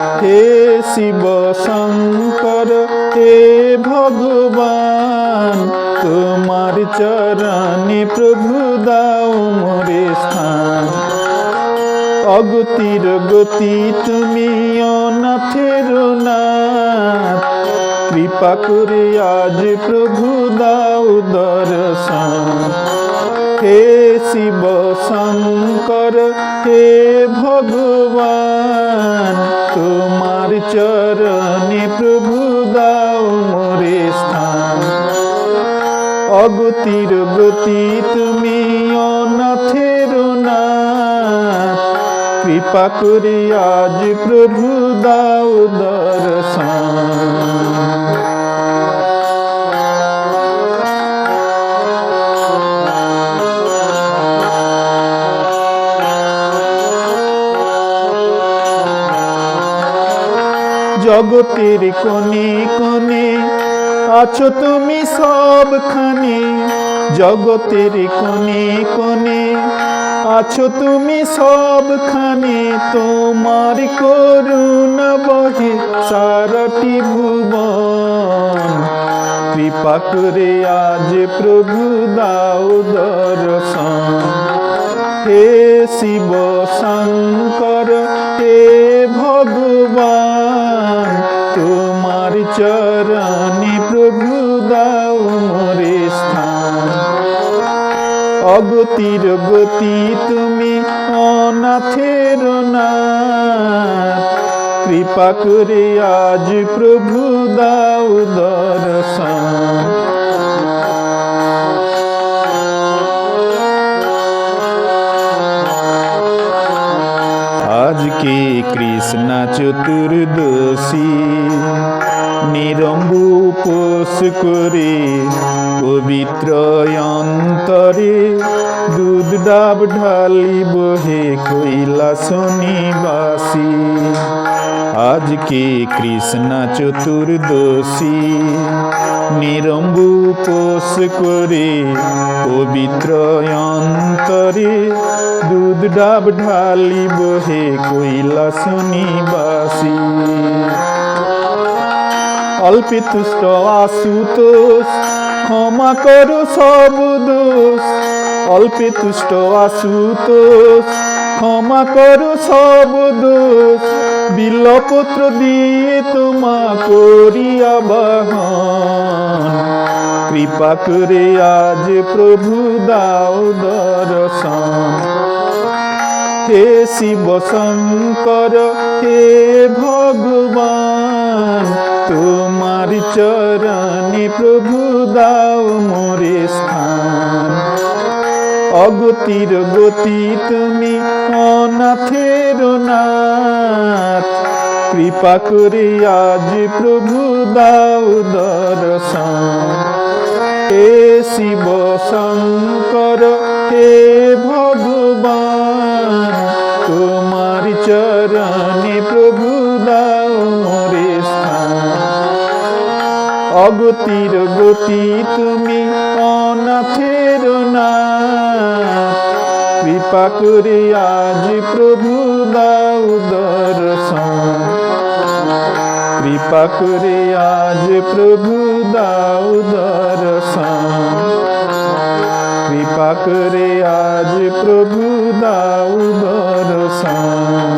হে শিব শঙ্কর হে ভগবান, তোমার চরণে প্রভু দাও মোরে স্থান। অগতির গতি তুমি অনাথের নাথ, কৃপা করে আজ প্রভু দাও দর্শন। হে শিব শঙ্কর হে ভগবান, তোমার চরণে প্রভু দাও মোরে স্থান। অগতির গতি তুমি অনাথের নাথ, কৃপা করে আজ প্রভু দাও দর্শন। জগতের কোণে কোণে আছো তুমি সবখানে, জগতের কোণে কোণে আছো তুমি সবখানে, তোমার করুণা বহে সারাটি ভুবন। কৃপা করে আজ প্রভু দাও দর্শন। হে শিব শঙ্কর হে ভগবান, তোমার চরণে প্রভু দাও মোরে স্থান। অগতির গতি তুমি অনাথের নাথ, কৃপা করে আজ প্রভু দাও দর্শন। আজকে কৃষ্ণা চতুর্দশী, নিরম্বু উপোস করে পবিত্র অন্তরে দুধ ডাব ঢালিব হে কৈলাসনিবাসী। আজকে কৃষ্ণা চতুর্দশী, নিরম্বু উপোস করে পবিত্র অন্তরে দুধ ডাব ঢালিব হে কৈলাসনিবাসী। অল্পে তুষ্ট আশুতোষ ক্ষমা করো সব দোষ, অল্পে তুষ্ট আশুতোষ ক্ষমা করো সব দোষ। বিল্লপত্র দিয়ে তোমা করি আবাহন, কৃপা করে আজ প্রভু দাও দর্শন। হে শিব শঙ্কর হে ভগবান, তোমার চরণে প্রভু দাও মোরে স্থান। অগতির গতি তুমি অনাথের নাথ, কৃপা করে আজ প্রভু দাও দর্শন। হে শিব শঙ্কর হে ভগবান, তোমার চরণে প্রভু দাও মোরে স্থান। অগতির গতি তুমি অনাথের নাথ, কৃপা করে আজ প্রভু দাও দর্শন। কৃপা করে আজ প্রভু দাও দর্শন। কৃপা করে আজ প্রভু দাও দর্শন।